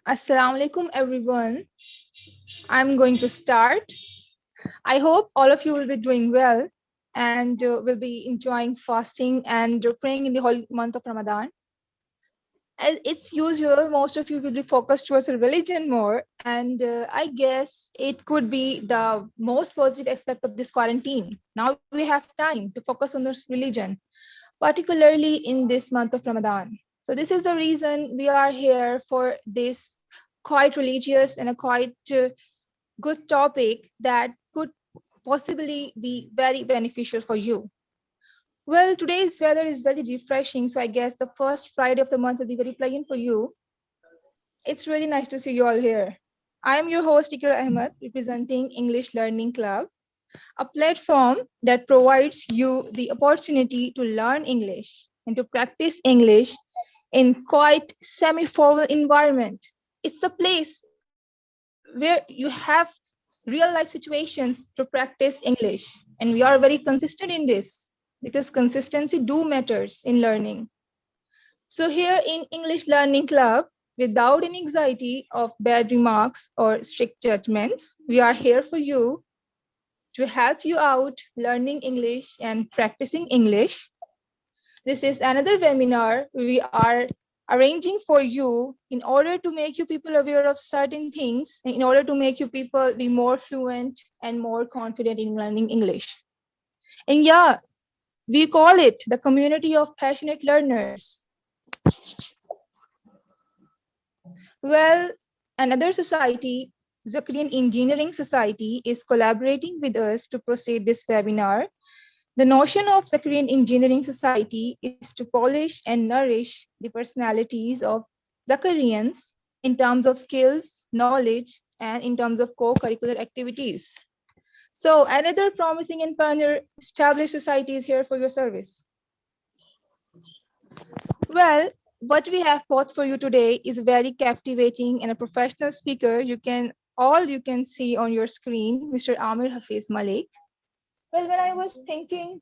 Assalamu alaikum everyone. I'm going to start. I hope all of you will be doing well and will be enjoying fasting and praying in the whole month of Ramadan. As it's usual, most of you will be focused towards religion more, and I guess it could be the most positive aspect of this quarantine. Now we have time to focus on this religion, particularly in this month of Ramadan. So this is the reason we are here for this quite religious and a quite good topic that could possibly be very beneficial for you. Well, today's weather is very refreshing, so I guess the first Friday of the month will be very pleasant for you. It's really nice to see you all here. I am your host, Zikriyan, representing English Learning Club, a platform that provides you the opportunity to learn English and to practice English in quite semi-formal environment. It's a place where you have real life situations to practice English. And we are very consistent in this because consistency do matters in learning. So here in English Learning Club, without any anxiety of bad remarks or strict judgments, we are here for you to help you out learning English and practicing English. This is another webinar we are arranging for you in order to make you people aware of certain things, in order to make you people be more fluent and more confident in learning English. And yeah, we call it the community of passionate learners. Well, another society, Zikriyan Engineering Society, is collaborating with us to proceed this webinar. The notion of Zikriyan Engineering Society is to polish and nourish the personalities of Zakriyans in terms of skills, knowledge, and in terms of co-curricular activities. So another promising and pioneer established society is here for your service. Well, what we have brought for you today is very captivating and a professional speaker. You can see on your screen, Mr. Amir Hafiz Malik. Well, when I was thinking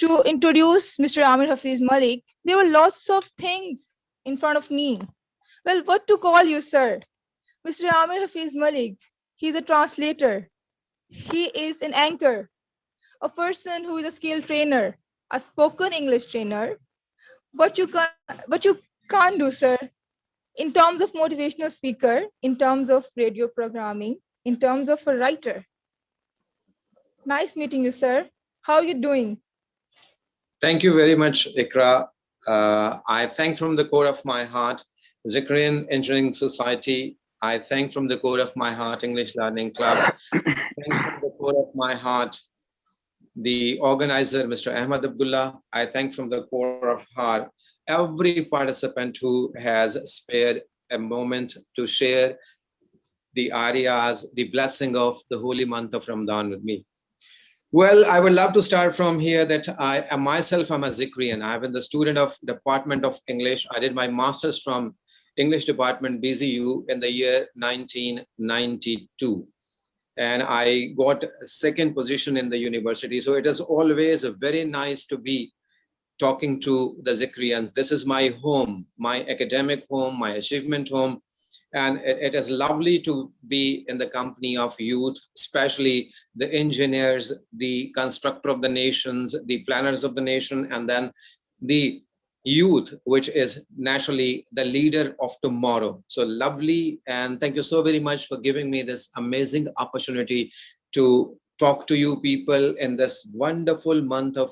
to introduce Mr. Amir Hafiz Malik, there were lots of things in front of me. Well, what to call you, sir? Mr. Amir Hafiz Malik, he's a translator. He is an anchor, a person who is a skill trainer, a spoken English trainer. What you can't do, sir, in terms of motivational speaker, in terms of radio programming, in terms of a writer. Nice meeting you, sir. How are you doing? Thank you very much, Ikra. I thank from the core of my heart Zikriyan Engineering Society. I thank from the core of my heart English Learning Club. Thank from the core of my heart the organizer, Mr. Ahmed Abdullah. I thank from the core of heart every participant who has spared a moment to share the arias, the blessing of the holy month of Ramadan with me. Well, I would love to start from here that I am myself, I'm a Zikriyan. I've been the student of Department of English. I did my master's from English Department, BZU, in the year 1992. And I got second position in the university. So it is always very nice to be talking to the Zikriyans. This is my home, my academic home, my achievement home. And it is lovely to be in the company of youth, especially the engineers, the constructor of the nations, the planners of the nation, and then the youth, which is naturally the leader of tomorrow. So lovely. And thank you so very much for giving me this amazing opportunity to talk to you people in this wonderful month of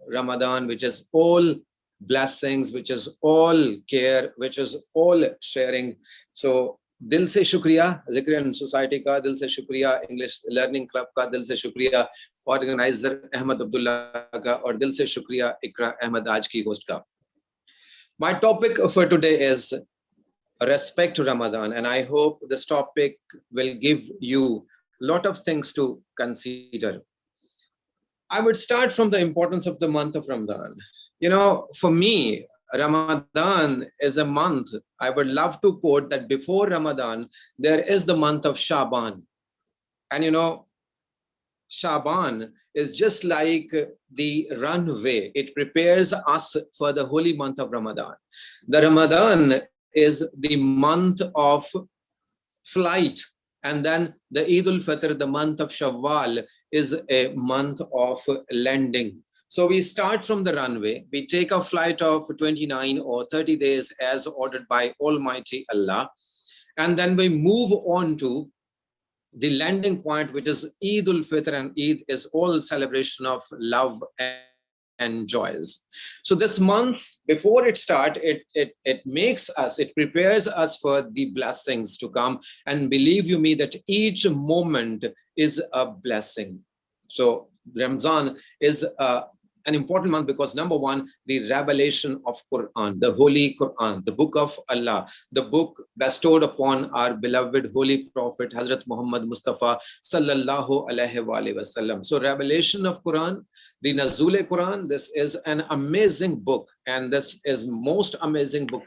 Ramadan, which is all blessings, which is all care, which is all sharing. So दिल से शुक्रिया ज़िक्रियन society का, दिल से शुक्रिया English learning club का, दिल से शुक्रिया ऑर्गेनाइजर अहमद अब्दुल्ला का, और दिल से शुक्रिया इकरा अहमद आज की होस्ट का. My topic for today is respect to Ramadan, and I hope this topic will give you a lot of things to consider. I would start from the importance of the month of Ramadan. You know, for me, Ramadan is a month. I would love to quote that before Ramadan, there is the month of Shaban. And you know, Shaban is just like the runway. It prepares us for the holy month of Ramadan. The Ramadan is the month of flight. And then the Eid al-Fitr, the month of Shawwal, is a month of landing. So we start from the runway, we take a flight of 29 or 30 days as ordered by Almighty Allah. And then we move on to the landing point, which is Eid al-Fitr, and Eid is all celebration of love and joys. So this month, before it starts, it makes us, it prepares us for the blessings to come. And believe you me that each moment is a blessing. So Ramadan is an important month because number one, the revelation of Quran, the Holy Quran, the book of Allah, the book bestowed upon our beloved Holy Prophet Hazrat Muhammad Mustafa sallallahu alaihi wasallam. So revelation of Quran, the Nazul Quran, this is an amazing book, and this is most amazing book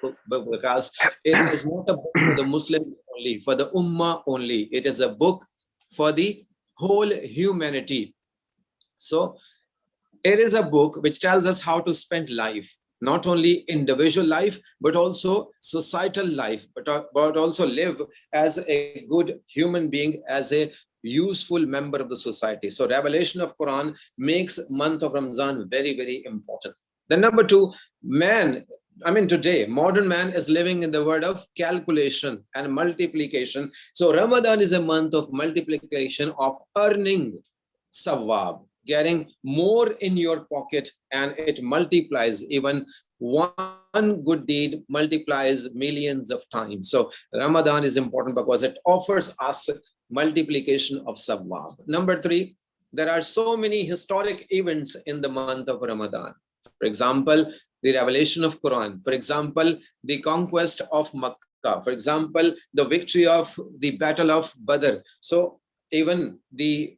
because it is not a book for the Muslim only, for the Ummah only. It is a book for the whole humanity. So it is a book which tells us how to spend life, not only individual life, but also societal life, but also live as a good human being, as a useful member of the society. So revelation of Quran makes month of Ramadan very, very important. Then number two, today, modern man is living in the world of calculation and multiplication. So Ramadan is a month of multiplication, of earning sawab, getting more in your pocket, and it multiplies. Even one good deed multiplies millions of times. So Ramadan is important because it offers us multiplication of sawab. Number three, there are so many historic events in the month of Ramadan. For example, the revelation of Quran. For example, the conquest of Makkah. For example, the victory of the Battle of Badr. So even the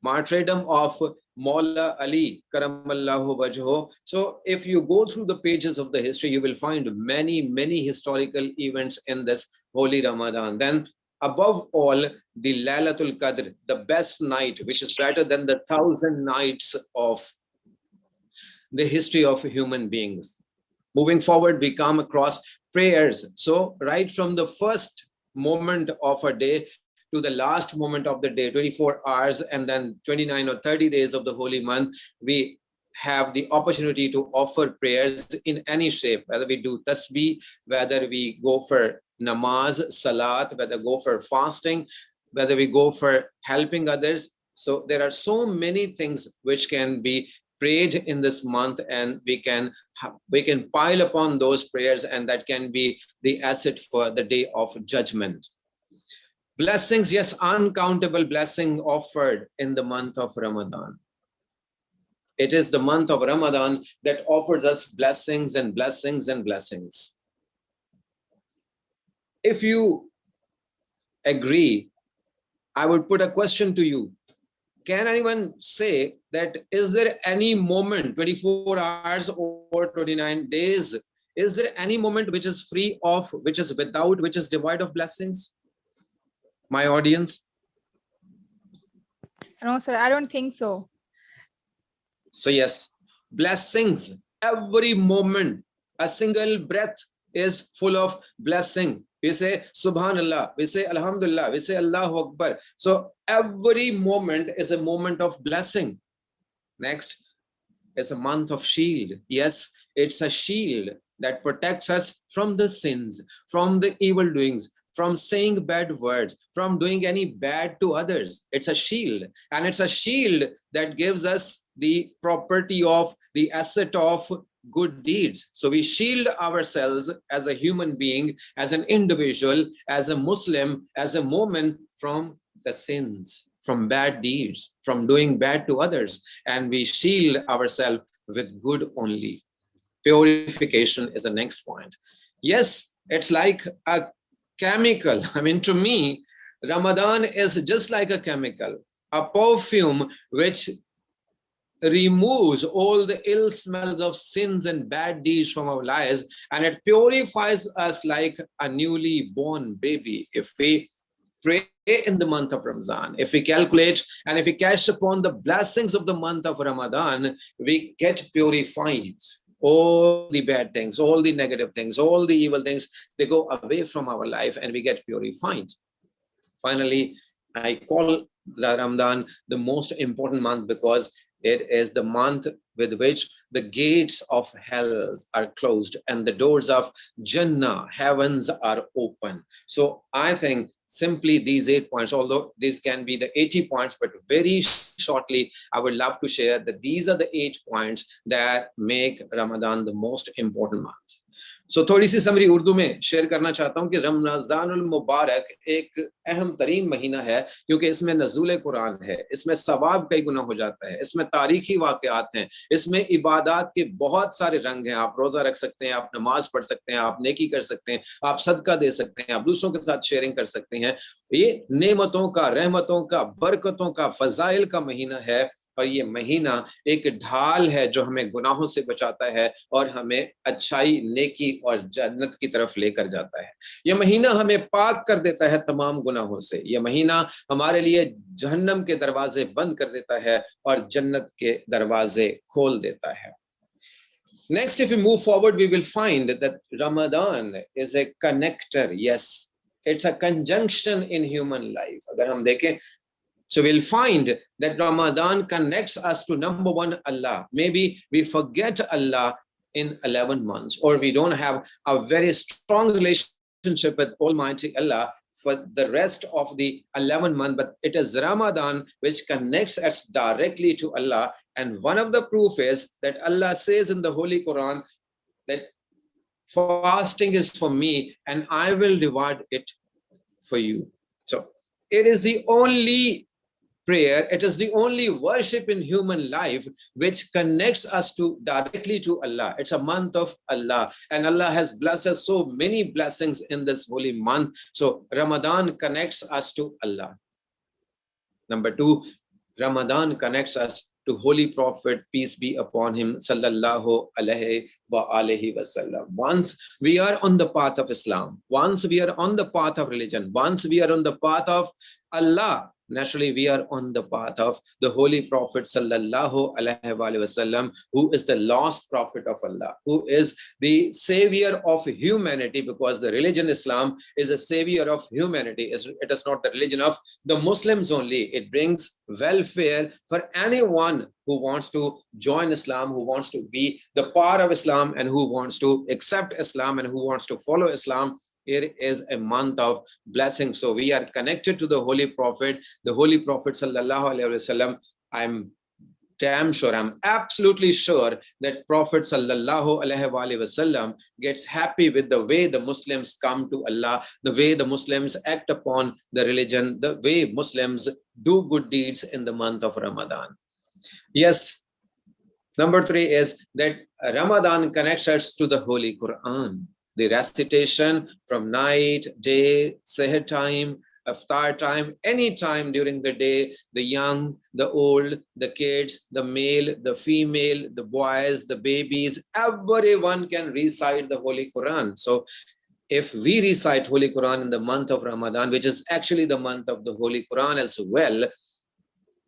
martyrdom of Maula Ali Karamallahu Wajho. So if you go through the pages of the history, you will find many, many historical events in this holy Ramadan. Then above all, the Laylatul Qadr, the best night, which is better than the 1,000 nights of the history of human beings. Moving forward, we come across prayers. So right from the first moment of a day to the last moment of the day, 24 hours, and then 29 or 30 days of the holy month, we have the opportunity to offer prayers in any shape, whether we do tasbih, whether we go for namaz, salat, whether we go for fasting, whether we go for helping others. So there are so many things which can be prayed in this month, and we can pile upon those prayers, and that can be the asset for the day of judgment. Blessings, yes, uncountable blessing offered in the month of Ramadan. It is the month of Ramadan that offers us blessings and blessings and blessings. If you agree, I would put a question to you. Can anyone say that is there any moment, 24 hours or 29 days, is there any moment which is free of, which is without, which is devoid of blessings? My audience? No, sir, I don't think so. So yes, blessings, every moment, a single breath is full of blessing. We say Subhanallah, we say Alhamdulillah, we say Allahu Akbar. So every moment is a moment of blessing. Next is a month of shield. Yes, it's a shield that protects us from the sins, from the evil doings, from saying bad words, from doing any bad to others. It's a shield, and it's a shield that gives us the property of the asset of good deeds. So we shield ourselves as a human being, as an individual, as a Muslim, as a Mu'min, from the sins, from bad deeds, from doing bad to others, and we shield ourselves with good only. Purification is the next point. Yes, it's like a chemical. To me, Ramadan is just like a chemical, a perfume which removes all the ill smells of sins and bad deeds from our lives, and it purifies us like a newly born baby. If we pray in the month of Ramadan, if we calculate and if we catch upon the blessings of the month of Ramadan, we get purified. all the bad things, all the negative things, all the evil things, they go away from our life and we get purified. Finally, I call Ramadan the most important month because it is the month with which the gates of hell are closed and the doors of Jannah, heavens, are open. So I think simply these 8 points, although these can be the 80 points, but very shortly, I would love to share that these are the 8 points that make Ramadan the most important month. So थोड़ी सी summary Urdu में share करना चाहता हूँ कि रमज़ानुल मुबारक एक अहम तरीन महीना है क्योंकि इसमें नज़ूल कुरान है, इसमें सवाब कई गुना हो जाता है, इसमें तारीखी वाक़यात हैं, इसमें इबादत के बहुत सारे रंग हैं। आप रोज़ा रख सकते हैं, आप नमाज पढ़ सकते हैं, आप नेकी कर सकते हैं, आप सदका दे सकते हैं, आप दूसरों के साथ शेयरिंग कर सकते हैं। ये नेमतों का, रहमतों का, बरकतों का, फजाइल का महीना है और ये महीना एक ढाल है जो हमें गुनाहों से बचाता है और हमें अच्छाई, नेकी और जन्नत की तरफ लेकर जाता है। ये महीना हमें पाक कर देता है तमाम गुनाहों से। ये महीना हमारे लिए जहन्नम के दरवाजे बंद कर देता है और जन्नत के दरवाजे खोल देता है। Next, if we move forward, we will find that Ramadan is a connector. Yes, it's a conjunction in human life. अगर हम देखें, so we'll find that Ramadan connects us to number one, Allah. Maybe we forget Allah in 11 months, or we don't have a very strong relationship with Almighty Allah for the rest of the 11 months, but it is Ramadan which connects us directly to Allah. And one of the proof is that Allah says in the Holy Quran that fasting is for me and I will reward it for you. So it is the only prayer, it is the only worship in human life which connects us to directly to Allah. It's a month of Allah and Allah has blessed us so many blessings in this holy month. So Ramadan connects us to Allah. Number 2, Ramadan connects us to Holy Prophet, peace be upon him, sallallahu alaihi wa alihi wasallam. Once we are on the path of Islam, once we are on the path of religion, once we are on the path of Allah, naturally we are on the path of the Holy Prophet sallallahu alaihi wasallam, who is the last prophet of Allah, who is the savior of humanity, because the religion Islam is a savior of humanity. It is not the religion of the Muslims only. It brings welfare for anyone who wants to join Islam, who wants to be the part of Islam, and who wants to accept Islam, and who wants to follow Islam. It is a month of blessing. So we are connected to the Holy Prophet, sallallahu alaihi wasallam. I'm damn sure, I'm absolutely sure that Prophet sallallahu alaihi wasallam gets happy with the way the Muslims come to Allah, the way the Muslims act upon the religion, the way Muslims do good deeds in the month of Ramadan. Yes, number 3 is that Ramadan connects us to the Holy Quran. The recitation from night, day, seher time, iftar time, any time during the day, the young, the old, the kids, the male, the female, the boys, the babies, everyone can recite the Holy Quran. So if we recite Holy Quran in the month of Ramadan, which is actually the month of the Holy Quran as well,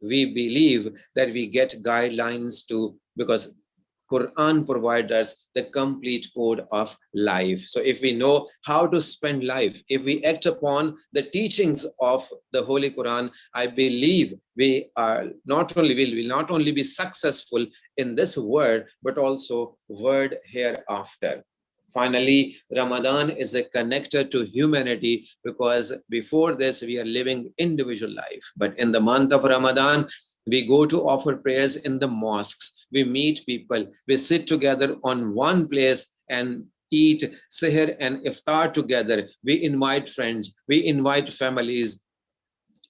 we believe that we get guidelines to, because Quran provides us the complete code of life. So if we know how to spend life, if we act upon the teachings of the Holy Quran, I believe we are not only will not only be successful in this world, but also world hereafter. Finally, Ramadan is a connector to humanity, because before this we are living individual life. But in the month of Ramadan, we go to offer prayers in the mosques. We meet people. We sit together on one place and eat sihr and iftar together. We invite friends. We invite families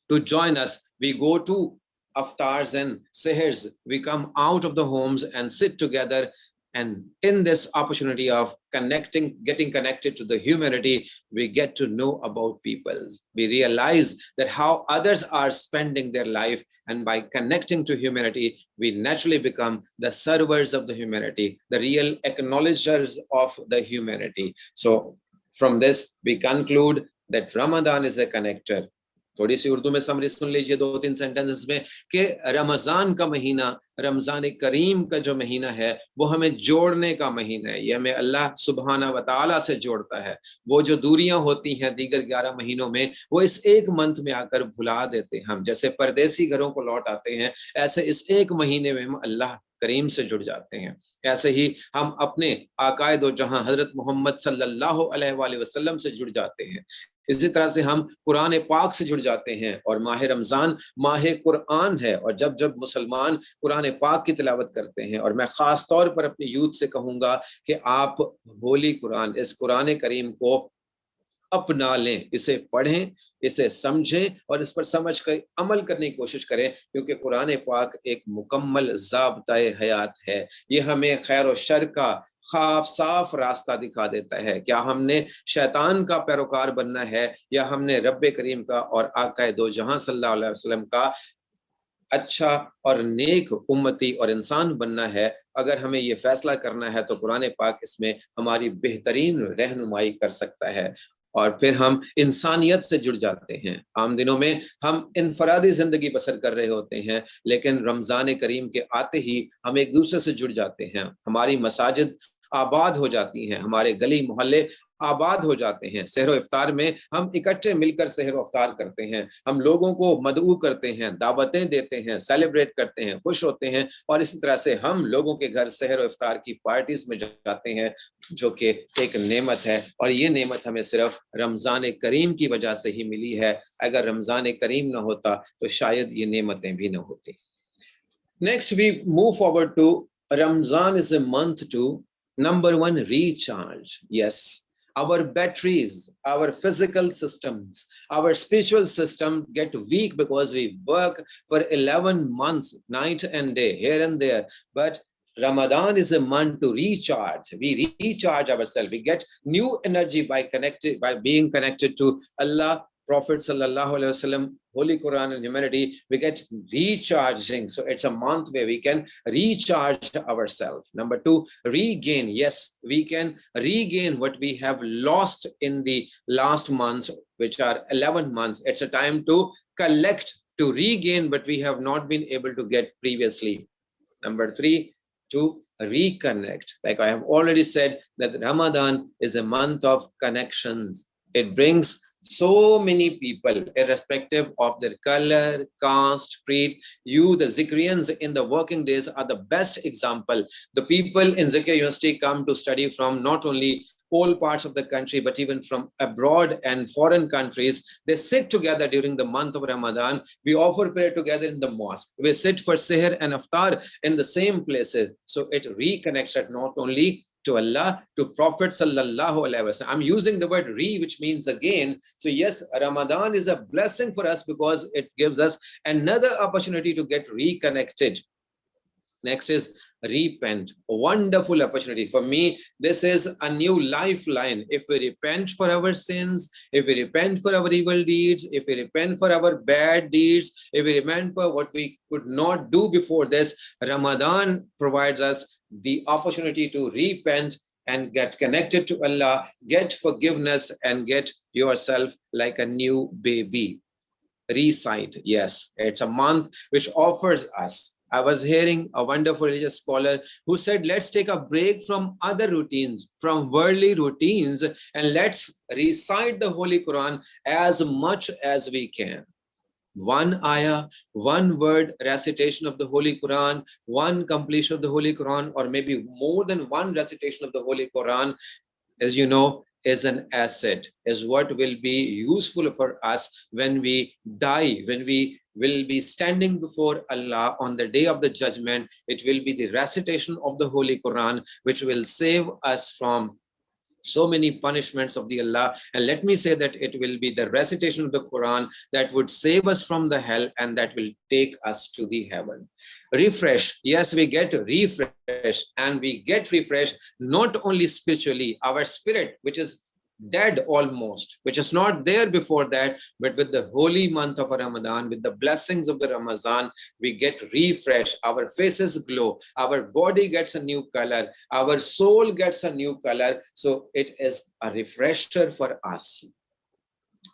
to join us. We go to iftars and sihrs. We come out of the homes and sit together. And in this opportunity of getting connected to the humanity, we get to know about people. We realize that how others are spending their life, and by connecting to humanity, we naturally become the servers of the humanity, the real acknowledgers of the humanity. So from this, we conclude that Ramadan is a connector. थोड़ी सी उर्दू में summary सुन लीजिए 2-3 sentences में कि रमजान का महीना, रमजान करीम का जो महीना है वो हमें जोड़ने का महीना है। ये हमें अल्लाह सुब्हाना व तआला से जोड़ता है। वो जो दूरियां होती हैं दीगर 11 महीनों में, वो इस एक मंथ में आकर भुला देते हैं। हम जैसे परदेसी घरों को लौट आते हैं, ऐसे इस एक महीने में हम अल्लाह करीम से जुड़ जाते हैं। ऐसे ही हम अपने आकाए दो जहां हजरत मोहम्मद सल्लल्लाहु अलैहि वसल्लम से जुड़ जाते हैं। इसी तरह से हम कुरान पाक से जुड़ जाते हैं, और माह रमजान माह कुरान है। और जब जब मुसलमान कुरान पाक की तिलावत करते हैं, और मैं खास तौर पर अपनी यूथ से कहूंगा कि आप होली कुरान, इस कुरान करीम को अपना लें, इसे पढ़ें, इसे समझें और इस पर समझ कर अमल करने की कोशिश करें, क्योंकि कुरान पाक एक मुकम्मल ज़ाब्ता-ए हयात है। ये हमें खैर और शर का साफ रास्ता दिखा देता है। क्या हमने शैतान का पैरोकार बनना है, या हमने रब्बे करीम का और आका दो जहां सल्लल्लाहु अलैहि वसल्लम का अच्छा और नेक उम्मती और इंसान बनना है? अगर हमें ये फैसला करना है तो कुरान पाक इसमें हमारी बेहतरीन रहनुमाई कर सकता है, और फिर हम इंसानियत से जुड़ जाते हैं। आम दिनों में हम इनफरादी जिंदगी बसर कर रहे होते हैं, लेकिन रमजान करीम के आते ही हम एक दूसरे से जुड़ जाते हैं। हमारी मसाजिद आबाद हो जाती हैं, हमारे गली मोहल्ले आबाद हो जाते हैं। सहरो इफ्तार में हम इकट्ठे मिलकर सहरो इफ्तार करते हैं, हम लोगों को मदऊ करते हैं, दावतें देते हैं, सेलिब्रेट करते हैं, खुश होते हैं, और इसी तरह से हम लोगों के घर सहरो इफ्तार की पार्टीज में जाते हैं, जो कि एक नेमत है। और ये नेमत हमें सिर्फ रमजान करीम की वजह से ही मिली है। अगर रमजान करीम ना होता तो शायद ये नेमतें भी ना होती। Next, we move forward to Ramadan is a month to number one, recharge. Yes, our batteries, our physical systems, our spiritual system get weak because we work for 11 months, night and day, here and there. But Ramadan is a month to recharge. We recharge ourselves. We get new energy by being connected to Allah, Prophet sallallahu alaihi wasallam, Holy Quran and humanity. We get recharging. So it's a month where we can recharge ourselves. Number two, regain. Yes, we can regain what we have lost in the last months, which are 11 months. It's a time to collect, to regain what we have not been able to get previously. Number three, to reconnect. Like I have already said, that Ramadan is a month of connections. It brings so many people, irrespective of their color, caste, creed. You, the Zikriyans in the working days, are the best example. The people in Zikriyan University come to study from not only all parts of the country, but even from abroad and foreign countries. They sit together during the month of Ramadan. We offer prayer together in the mosque. We sit for sihr and iftar in the same places. So it reconnects us not only to Allah, to Prophet sallallahu alaihi wasallam. I'm using the word re, which means again. So yes, Ramadan is a blessing for us because it gives us another opportunity to get reconnected. Next is repent. A wonderful opportunity. For me, this is a new lifeline. If we repent for our sins, if we repent for our evil deeds, if we repent for our bad deeds, if we repent for what we could not do before this, Ramadan provides us the opportunity to repent and get connected to Allah, get forgiveness, and get yourself like a new baby. Recite. Yes, it's a month which offers us. I was hearing a wonderful religious scholar who said, let's take a break from other routines, from worldly routines, and let's recite the Holy Quran as much as we can. One ayah, one word recitation of the Holy Quran, one completion of the Holy Quran, or maybe more than one recitation of the Holy Quran, as you know, is an asset, is what will be useful for us when we die, when we will be standing before Allah on the day of the judgment. It will be the recitation of the Holy Quran which will save us from so many punishments of the Allah. And let me say that it will be the recitation of the Quran that would save us from the hell and that will take us to the heaven. Refresh. Yes, we get refresh, and we get refresh not only spiritually, our spirit, which is dead almost, which is not there before that, but with the holy month of Ramadan, with the blessings of the Ramadan, we get refresh. Our faces glow, our body gets a new color, our soul gets a new color. So it is a refresher for us.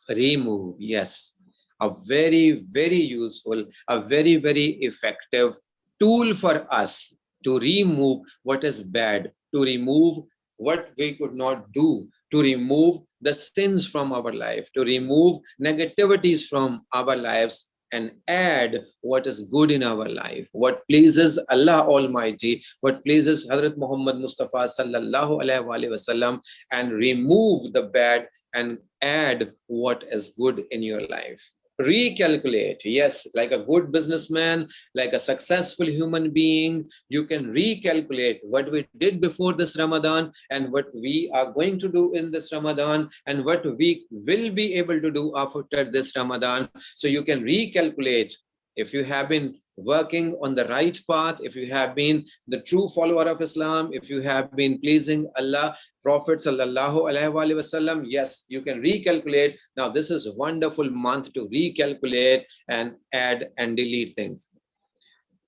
Remove. Yes, a very, very useful, a very, very effective tool for us to remove what is bad, to remove what we could not do, to remove the sins from our life, to remove negativities from our lives, and add what is good in our life, what pleases Allah Almighty, what pleases Hazrat Muhammad Mustafa sallallahu alaihi wasallam, and remove the bad and add what is good in your life. Recalculate. Yes, like a good businessman, like a successful human being, you can recalculate what we did before this Ramadan and what we are going to do in this Ramadan and what we will be able to do after this Ramadan. So you can recalculate if you have been working on the right path, if you have been the true follower of Islam, if you have been pleasing Allah, Prophet sallallahu alaihi wasallam, yes, you can recalculate. Now this is a wonderful month to recalculate and add and delete things.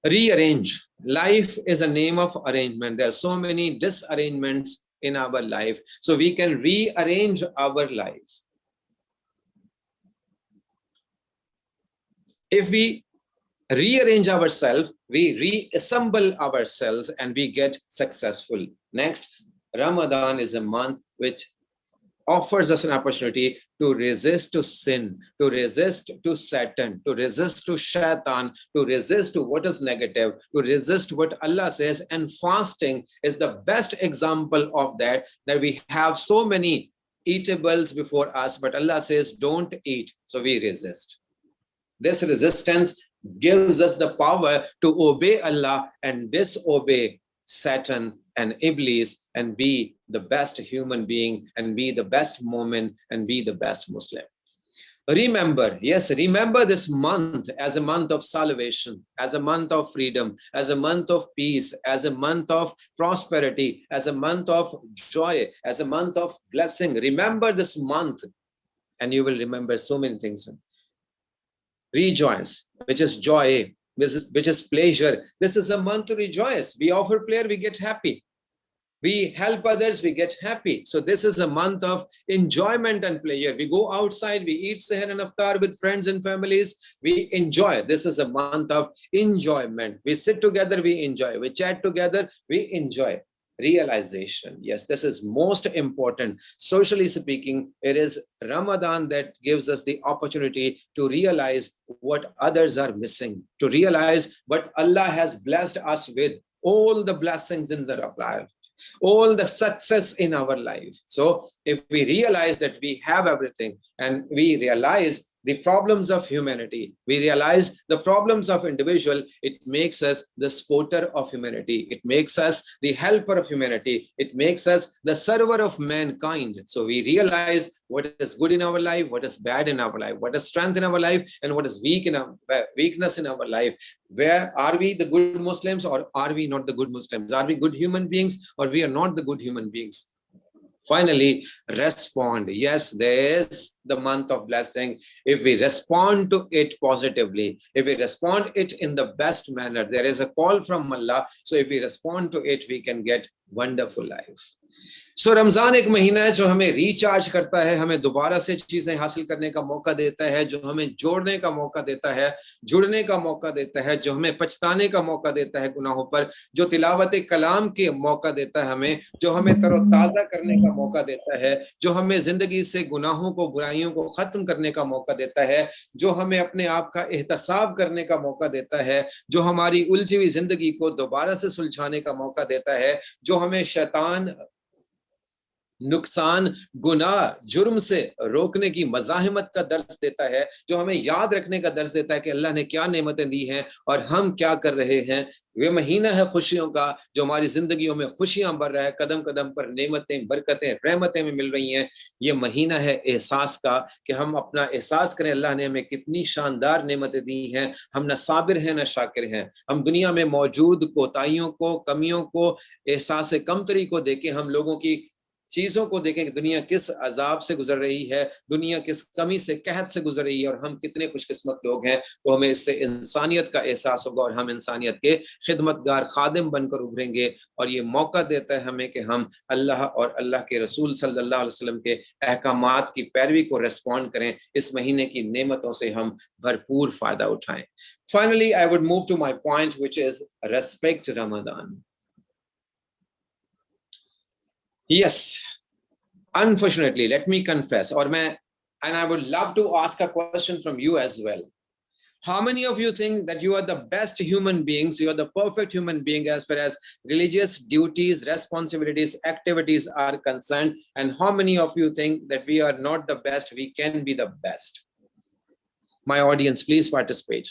Rearrange. Life is a name of arrangement. There are so many disarrangements in our life. So we can rearrange our life. If we rearrange ourselves, we reassemble ourselves and we get successful. Next, Ramadan is a month which offers us an opportunity to resist to sin, to resist to Satan, to resist to Shaitan, to resist to what is negative, to resist what Allah says. And fasting is the best example of that we have so many eatables before us, but Allah says don't eat, so we resist. This resistance gives us the power to obey Allah and disobey Satan and Iblis and be the best human being and be the best mu'min and be the best Muslim. Remember, yes, remember this month as a month of salvation, as a month of freedom, as a month of peace, as a month of prosperity, as a month of joy, as a month of blessing. Remember this month and you will remember so many things. Rejoice, which is joy, which is pleasure. This is a month to rejoice. We offer prayer, we get happy. We help others, we get happy. So this is a month of enjoyment and pleasure. We go outside, we eat seher and iftar with friends and families. We enjoy. This is a month of enjoyment. We sit together, we enjoy. We chat together, we enjoy. Realization. Yes, this is most important. Socially speaking, it is Ramadan that gives us the opportunity to realize what others are missing, to realize what Allah has blessed us with, all the blessings in the life, all the success in our life. So if we realize that we have everything and we realize the problems of humanity, we realize the problems of individual, it makes us the supporter of humanity. It makes us the helper of humanity. It makes us the server of mankind. So we realize what is good in our life, what is bad in our life, what is strength in our life, and what is weakness in our life. Where are we the good Muslims or are we not the good Muslims? Are we good human beings or we are not the good human beings? Finally, respond. Yes, there is the month of blessing. If we respond to it positively, if we respond it in the best manner, there is a call from Allah. So if we respond to it, we can get wonderful life. सो रमजान एक महीना है जो हमें recharge करता है, हमें दोबारा से चीजें हासिल करने का मौका देता है, जो हमें जोड़ने का मौका देता है, जुड़ने का मौका देता है, जो हमें पछताने का मौका देता है गुनाहों पर, जो तिलावत कलाम के मौका देता है हमें, जो हमें तरोताजा करने का मौका देता है, जो हमें जिंदगी से गुनाहों को, बुराइयों को खत्म करने का मौका देता है, जो हमें अपने आप का एहतसाब करने का मौका देता है, जो हमारी उलझी हुई जिंदगी को दोबारा से सुलझाने का मौका देता है, जो हमें शैतान, नुकसान, गुनाह, जुर्म से रोकने की मज़ाहिमत का दर्स देता है, जो हमें याद रखने का दर्स देता है कि अल्लाह ने क्या नेमतें दी हैं और हम क्या कर रहे हैं। वे महीना है खुशियों का जो हमारी जिंदगियों में खुशियां बढ़ रहा है, कदम कदम पर नेमतें, बरकतें, रहमतें में मिल रही हैं। ये महीना है एहसास का कि हम अपना एहसास करें अल्लाह ने हमें कितनी शानदार नेमतें दी हैं। हम न साबिर हैं न शाकिर हैं। हम दुनिया में मौजूद कोताहियों को, कमियों को, एहसास कमतरी को देके हम लोगों की چیزوں کو دیکھیں کہ دنیا کس عذاب سے گزر رہی ہے, دنیا کس کمی سے, قحط سے گزر رہی ہے, اور ہم کتنے خوش قسمت لوگ ہیں, تو ہمیں اس سے انسانیت کا احساس ہوگا اور ہم انسانیت کے خدمتگار خادم بن کر ابھریں گے. اور یہ موقع دیتا ہے ہمیں کہ ہم اللہ اور اللہ کے رسول صلی اللہ علیہ وسلم کے احکامات کی پیروی کو ریسپونڈ کریں, اس مہینے کی نعمتوں سے ہم بھرپور فائدہ اٹھائیں. Finally, I would move to my point, which is respect Ramadan. Yes, unfortunately, let me confess, and I would love to ask a question from you as well. How many of you think that you are the best human beings, you are the perfect human being as far as religious duties, responsibilities, activities are concerned? And how many of you think that we are not the best, we can be the best? My audience, please participate.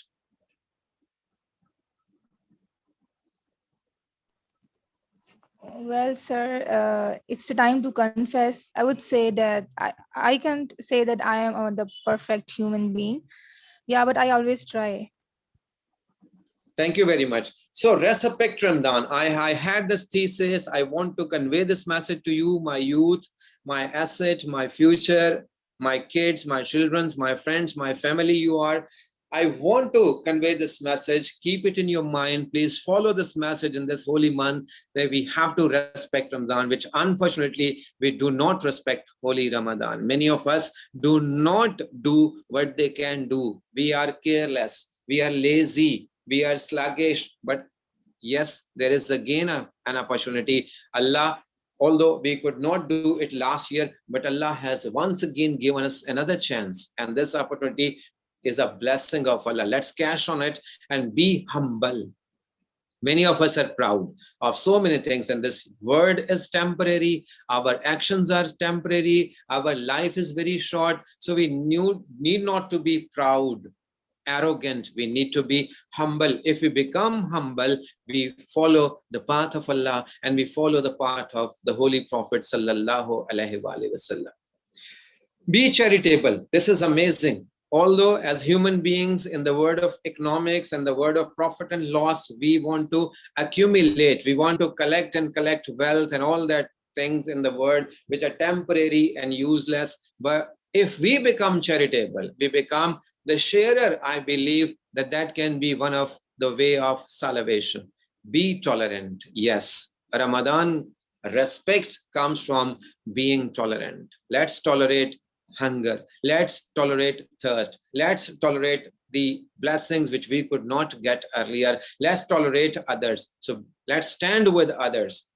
Well, sir, it's time to confess. I would say that I can't say that I am the perfect human being. Yeah, but I always try. Thank you very much. So respect Ramadan. I had this thesis. I want to convey this message to you, my youth, my asset, my future, my kids, my children, my friends, my family you are. I want to convey this message. Keep it in your mind. Please follow this message in this holy month that we have to respect Ramadan, which unfortunately we do not respect holy Ramadan. Many of us do not do what they can do. We are careless. We are lazy. We are sluggish. But yes, there is again an opportunity. Allah, although we could not do it last year, but Allah has once again given us another chance. And this opportunity is a blessing of Allah. Let's cash on it and be humble. Many of us are proud of so many things, and this word is temporary. Our actions are temporary. Our life is very short. So we need not to be proud, arrogant. We need to be humble. If we become humble, we follow the path of Allah and we follow the path of the Holy Prophet sallallahu alaihi wasallam. Be charitable. This is amazing. Although as human beings, in the word of economics and the word of profit and loss, we want to accumulate, we want to collect wealth and all that things in the world which are temporary and useless. But if we become charitable, we become the sharer, I believe that can be one of the way of salvation. Be tolerant. Yes, Ramadan respect comes from being tolerant. Let's tolerate hunger. Let's tolerate thirst. Let's tolerate the blessings which we could not get earlier. Let's tolerate others. So let's stand with others.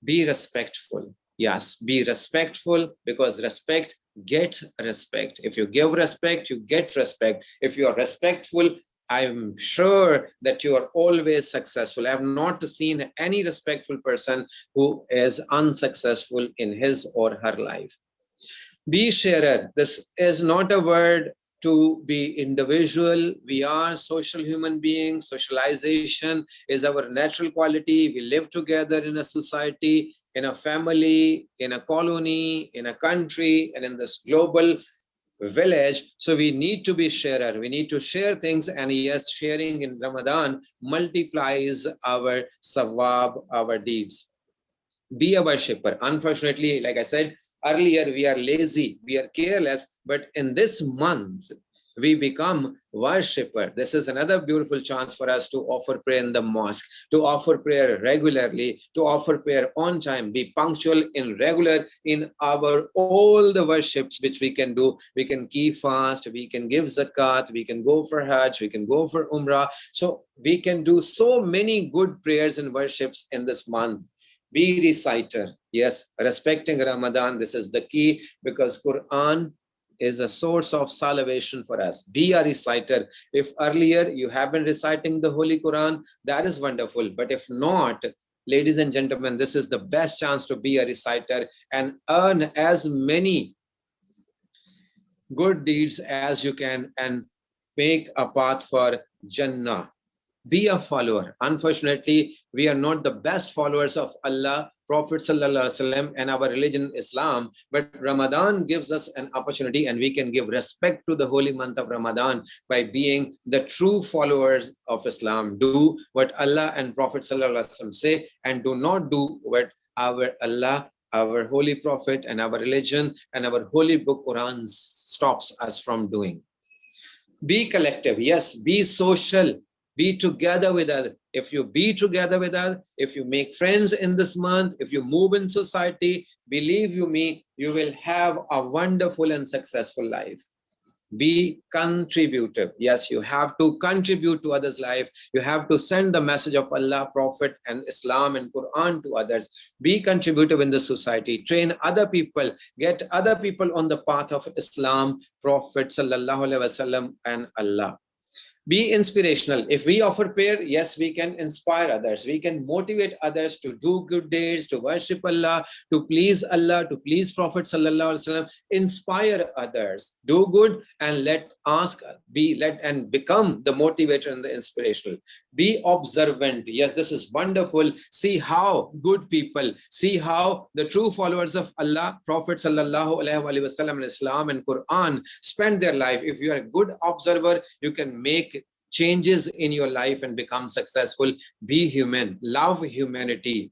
Be respectful. Yes, be respectful, because respect gets respect. If you give respect, you get respect. If you are respectful, I'm sure that you are always successful. I have not seen any respectful person who is unsuccessful in his or her life. Be sharer. This is not a word to be individual. We are social human beings. Socialization is our natural quality. We live together in a society, in a family, in a colony, in a country, and in this global village. So we need to be sharer. We need to share things. And yes, sharing in Ramadan multiplies our sawab, our deeds. Be a worshipper. Unfortunately, like I said earlier, we are lazy, we are careless, but in this month, we become worshipper. This is another beautiful chance for us to offer prayer in the mosque, to offer prayer regularly, to offer prayer on time, be punctual in regular in our all the worships which we can do. We can keep fast, we can give zakat, we can go for hajj, we can go for umrah. So we can do so many good prayers and worships in this month. Be reciter. Yes, respecting Ramadan, this is the key, because Quran is a source of salvation for us. Be a reciter. If earlier you have been reciting the Holy Quran, that is wonderful. But if not, ladies and gentlemen, this is the best chance to be a reciter and earn as many good deeds as you can and make a path for Jannah. Be a follower. Unfortunately, we are not the best followers of Allah, Prophet Sallallahu Alaihi Wasallam, and our religion Islam. But Ramadan gives us an opportunity, and we can give respect to the holy month of Ramadan by being the true followers of Islam. Do what Allah and Prophet Sallallahu Alaihi Wasallam say, and do not do what our Allah our holy prophet and our religion and our holy book Quran stops us from doing. Be collective, yes, be social, be together with others. If you be together with others, if you make friends in this month, if you move in society, believe you me, you will have a wonderful and successful life. Be contributive. Yes, you have to contribute to others' life. You have to send the message of Allah, Prophet, and Islam and Quran to others. Be contributive in the society. Train other people. Get other people on the path of Islam, Prophet Sallallahu Alaihi Wasallam, and Allah. Be inspirational. If we offer prayer, yes, we can inspire others. We can motivate others to do good deeds, to worship Allah, to please Prophet Sallallahu Alaihi Wasallam. Inspire others. Do good and let become the motivator and the inspirational. Be observant. Yes, this is wonderful. See how good people, see how the true followers of Allah, Prophet Sallallahu Alaihi Wasallam, and Islam and Quran spend their life. If you are a good observer, you can make changes in your life and become successful. Be human, love humanity.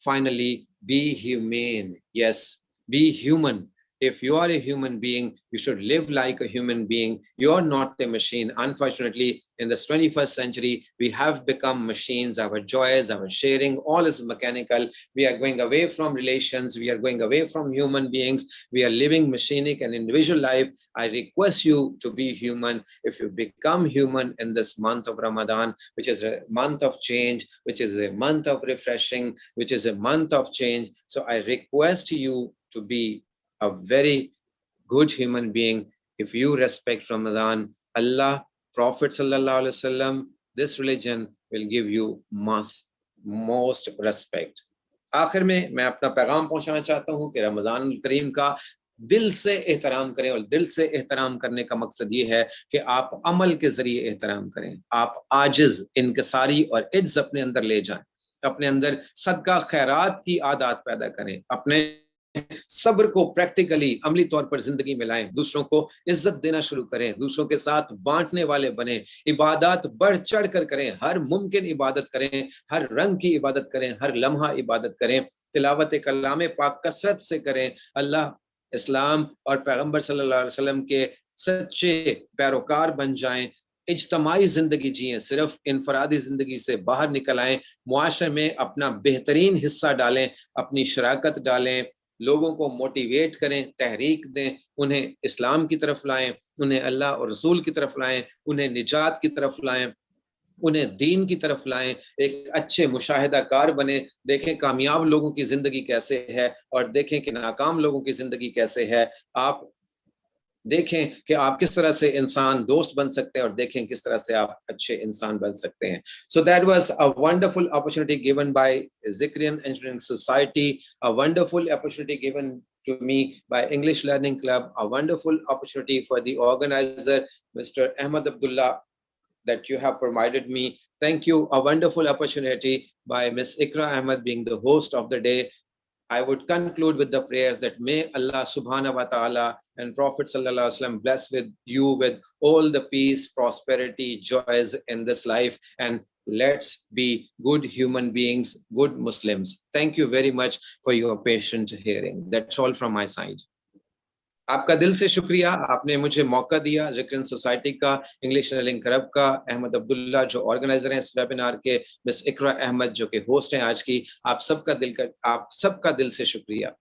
Finally, be humane. Yes, be human. If you are a human being, you should live like a human being. You are not a machine. Unfortunately, in this 21st century, we have become machines. Our joys, our sharing, all is mechanical. We are going away from relations. We are going away from human beings. We are living machinic and individual life. I request you to be human. If you become human in this month of Ramadan, which is a month of change, which is a month of refreshing, which is a month of change. So I request you to be a very good human being. If you respect Ramadan, Allah, Prophet Sallallahu Alaihi Wasallam, this religion will give you most respect. आखिर में मैं अपना पैगाम पहुंचाना चाहता हूं कि रमजान करीम का दिल से एहतराम करें, और दिल से एहतराम करने का मकसद ये है कि आप अमल के जरिए एहतराम करें. आप आजिज, इनकिसारी और इज्ज अपने अंदर ले जाएं. अपने अंदर सदका खैरात की आदत पैदा करें. अपने सब्र को प्रैक्टिकली अमली तौर पर जिंदगी में लाएं. दूसरों को इज्जत देना शुरू करें. दूसरों के साथ बांटने वाले बने. इबादत बढ़ चढ़ कर करें. हर मुमकिन इबादत करें. हर रंग की इबादत करें. हर लम्हा इबादत करें. तिलावत कलाम पाक कसरत से करें. अल्लाह, इस्लाम और पैगंबर सल्लल्लाहु अलैहि वसल्लम के सच्चे पैरोकार बन जाएं. इज्तमाई जिंदगी जिएं. सिर्फ इनफरादी जिंदगी से बाहर निकल आएं. मुआशरे में अपना बेहतरीन हिस्सा डालें. अपनी शराकत डालें. लोगों को मोटिवेट करें, तहरीक दें, उन्हें इस्लाम की तरफ लाएं, उन्हें अल्लाह और रसूल की तरफ लाएं, उन्हें निजात की तरफ लाएं, उन्हें दीन की तरफ लाएं. एक अच्छे मुशाहिदाकार बने. देखें कामयाब लोगों की जिंदगी कैसे है और देखें कि नाकाम लोगों की जिंदगी कैसे है. आप देखें कि आप किस तरह से इंसान दोस्त बन सकते हैं और देखें किस तरह से आप अच्छे इंसान बन सकते हैं. So that was a wonderful opportunity given by Zikriyan Engineering Society, a wonderful opportunity given to me by English Learning Club, a wonderful opportunity for the organizer, Mr. Ahmed Abdullah, that you have provided me. Thank you. A wonderful opportunity by Ms. Ikra Ahmed being the host of the day. I would conclude with the prayers that may Allah subhanahu wa ta'ala and Prophet sallallahu alaihi wasallam bless with you with all the peace, prosperity, joys in this life, and let's be good human beings, good Muslims. Thank you very much for your patient hearing. That's all from my side. आपका दिल से शुक्रिया. आपने मुझे मौका दिया. ज़िक्रियन society का, English learning club का, अहमद अब्दुल्ला जो ऑर्गेनाइजर हैं इस वेबिनार के, मिस इकरा अहमद जो कि होस्ट हैं आज की, आप सबका दिल से शुक्रिया.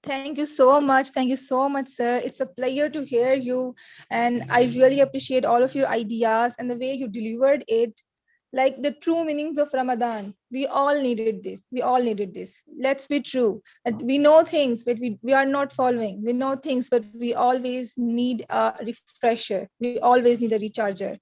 Thank you so much. Thank you so much, sir. It's a pleasure to hear you. And I really appreciate all of your ideas and the way you delivered it. Like the true meanings of Ramadan. We all needed this. We all needed this. Let's be true. And we know things, but we are not following. We know things, but we always need a refresher. We always need a recharger.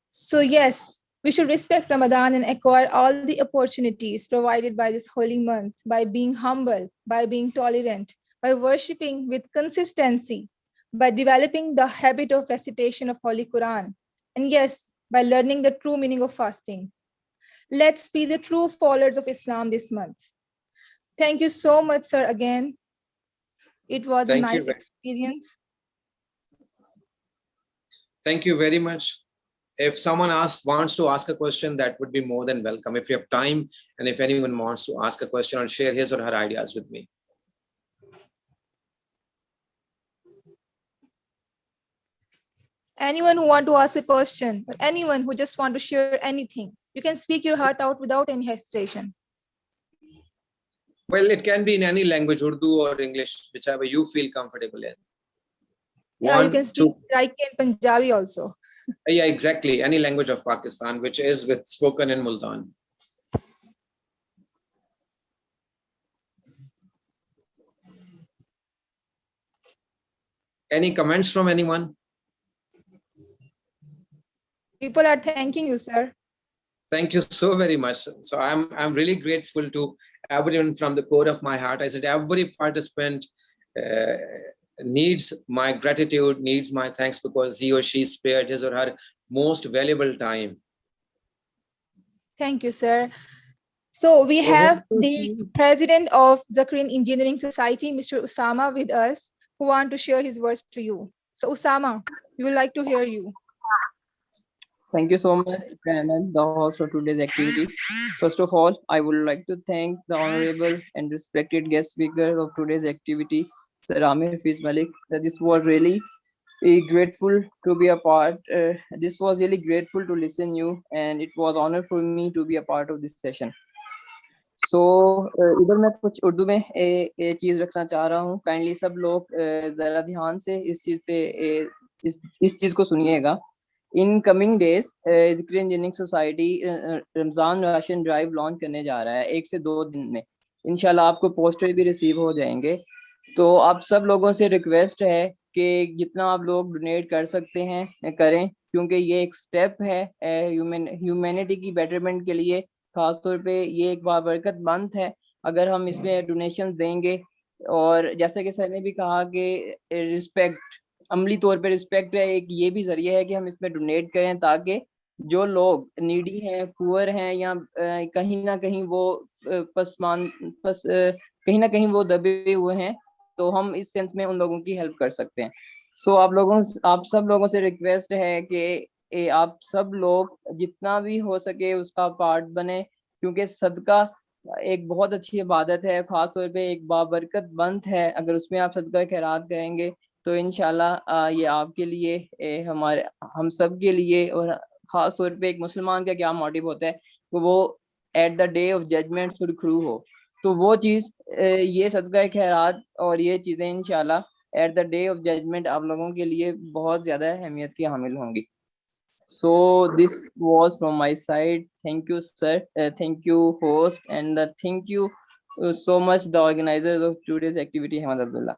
So yes, we should respect Ramadan and acquire all the opportunities provided by this holy month by being humble, by being tolerant, by worshipping with consistency, by developing the habit of recitation of Holy Quran, and yes, by learning the true meaning of fasting. Let's be the true followers of Islam this month. Thank you so much, sir, again. It was a nice experience. Thank you very much. If someone wants to ask a question, that would be more than welcome. If you have time, and if anyone wants to ask a question or share his or her ideas with me. Anyone who want to ask a question, or anyone who just want to share anything, you can speak your heart out without any hesitation. Well, it can be in any language, Urdu or English, whichever you feel comfortable in. Yeah, you can speak like in Punjabi also. Yeah, exactly. Any language of Pakistan, which is spoken in Multan. Any comments from anyone? People are thanking you, sir. Thank you so very much. So I'm really grateful to everyone from the core of my heart. I said every participant needs my gratitude, needs my thanks, because he or she spared his or her most valuable time. Thank you, sir. So we have the president of Zikriyan Engineering Society, Mr. Usama, with us, who want to share his words to you. So Usama, we would like to hear you. Thank you so much, Ramadan, the host of today's activity. First of all, I would like to thank the honorable and respected guest speaker of today's activity, Sir Amir Fiz Malik. This was really grateful to be a part. This was really grateful to listen you, and it was honor for me to be a part of this session. So इधर मैं कुछ उर्दू में चीज रखना चाह रहा हूँ. Kindly सब लोग जरा ध्यान से इस चीज पे इस चीज को सुनिएगा. In coming days, Zikriyan Engineering Society Ramzan ration drive launch करने जा रहा है 1 से 2 दिन में. इंशाल्लाह आपको पोस्टर भी रिसीव हो जाएंगे. तो आप सब लोगों से रिक्वेस्ट है कि जितना आप लोग डोनेट कर सकते हैं करें, क्योंकि ये एक स्टेप है ह्यूमैनिटी की बेटरमेंट के लिए. खासतौर पे ये एक बाबरकत मंथ है. अगर हम इसमें डोनेशन देंगे, और जैसे कि सर ने भी कहा कि रिस्पेक्ट, अमली तौर पे रिस्पेक्ट है, एक ये भी जरिया है कि हम इसमें डोनेट करें, ताकि जो लोग नीडी हैं, पुअर हैं, या कहीं ना कहीं वो कहीं ना कहीं वो दबे हुए हैं, तो हम इस सेंस में उन लोगों की हेल्प कर सकते हैं. सो आप सब लोगों से रिक्वेस्ट है कि आप सब लोग जितना भी हो सके उसका पार्ट बने, क्योंकि सदका एक बहुत अच्छी इबादत है, खास तौर पे एक बाबरकत मंथ है. अगर उसमें आप सदका खैरात करेंगे तो इंशाल्लाह ये आपके लिए, हम सब के लिए, और खास तौर पे एक मुसलमान का क्या मोटिव होता है कि वो at the day of judgement सुरखरू हो. तो वो चीज़, ये सदका खैरात और ये चीज़ें इंशाल्लाह at the day of judgement आप लोगों के लिए बहुत ज़्यादा अहमियत की हामिल होंगी. So this was from my side. Thank you, sir. Thank you, host, and thank you so much, the organizers of today's activity, Hamad Abdullah.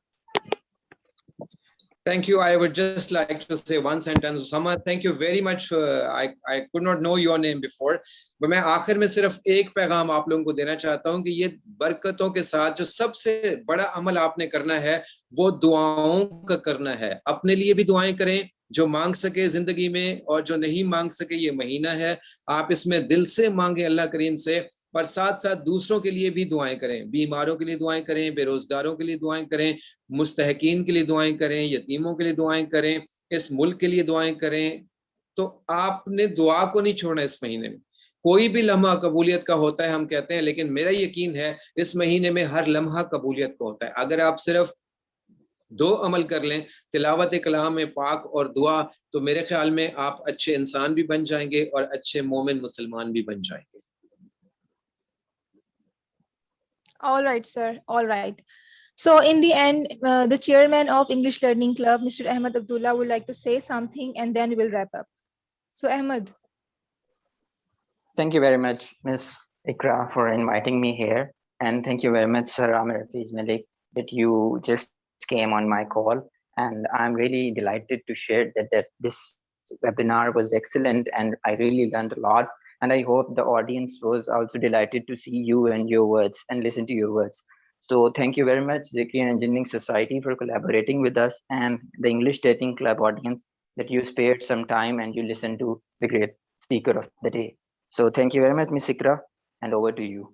Thank you. I would just like to say one sentence. Usama, thank you very much. I could not know your name before. but मैं आखिर में सिर्फ एक पैगाम आप लोगों को देना चाहता हूँ कि ये बरकतों के साथ जो सबसे बड़ा अमल आपने करना है वो दुआओं का करना है. अपने लिए भी दुआएं करें, जो मांग सके जिंदगी में, और जो नहीं मांग सके, ये महीना है, आप इसमें दिल से मांगे अल्लाह करीम से, पर साथ साथ दूसरों के लिए भी दुआएं करें. बीमारों के लिए दुआएं करें, बेरोजगारों के लिए दुआएं करें, मुस्तहकीन के लिए दुआएं करें, यतीमों के लिए दुआएं करें, इस मुल्क के लिए दुआएं करें. तो आपने दुआ को नहीं छोड़ना. इस महीने में कोई भी लम्हा कबूलियत का होता है हम कहते हैं, लेकिन मेरा यकीन है इस महीने में हर लम्हा कबूलियत का होता है. अगर आप सिर्फ 2 अमल कर लें, तिलावत कलाम पाक और दुआ, तो मेरे ख्याल में आप अच्छे इंसान भी बन जाएंगे और अच्छे मोमिन मुसलमान भी बन जाएंगे. All right, sir. All right. So in the end, the chairman of English Learning Club, Mr. Ahmed Abdullah, would like to say something, and then we will wrap up. So Ahmed. Thank you very much, Ms. Ikra, for inviting me here. And thank you very much, Sir Amir Fiz Malik, that you just came on my call. And I'm really delighted to share that this webinar was excellent, and I really learned a lot. And I hope the audience was also delighted to see you and your words and listen to your words. So thank you very much, Zikriyan Engineering Society, for collaborating with us, and the English Dating Club audience, that you spared some time and you listened to the great speaker of the day. So thank you very much, Ms. Zikra, and over to you.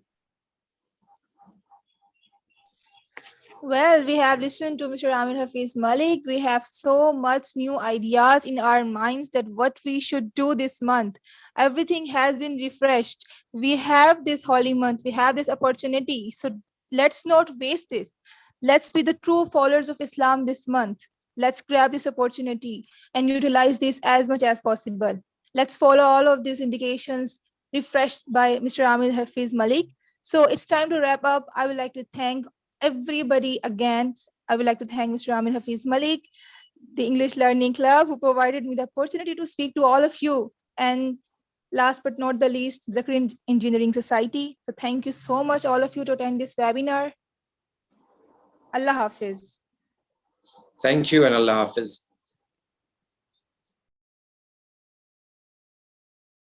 Well, we have listened to Mr. Amir Hafiz Malik. We have so much new ideas in our minds that what we should do this month. Everything has been refreshed. We have this holy month. We have this opportunity. So let's not waste this. Let's be the true followers of Islam this month. Let's grab this opportunity and utilize this as much as possible. Let's follow all of these indications refreshed by Mr. Amir Hafiz Malik. So it's time to wrap up. I would like to thank everybody again. I would like to thank Mr. Amir Hafiz Malik, the English Learning Club, who provided me the opportunity to speak to all of you. And last but not the least, Zikriyan Engineering Society. So thank you so much, all of you, to attend this webinar. Allah Hafiz. Thank you and Allah Hafiz.